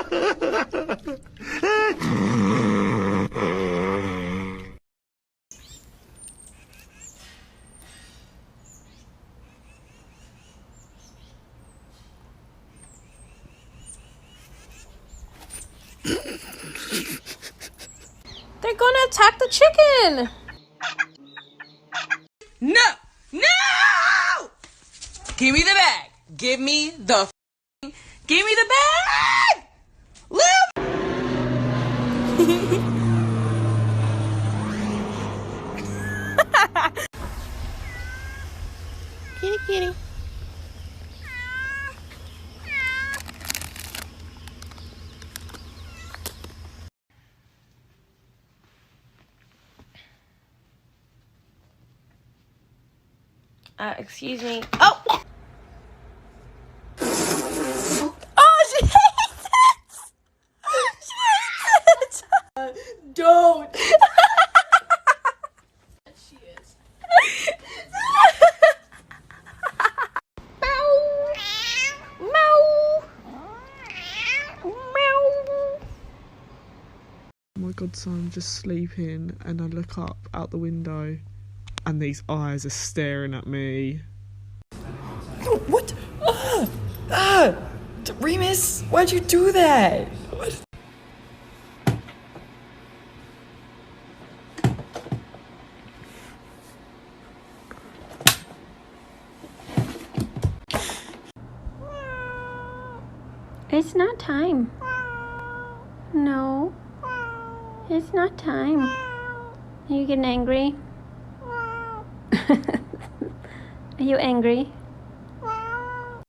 They're gonna attack the chicken! No! No! Give me the bag! Give me the Give me the bag! Live! Kitty, kitty. Excuse me. Oh! Oh, she hates it! She hates it! Don't! She is. Meow! Meow! Meow! Oh my god, so I'm just sleeping and I look up out the window and these eyes are staring at me. What? Remus, why'd you do that? What? It's not time. No. It's not time. Are you getting angry? Are you angry?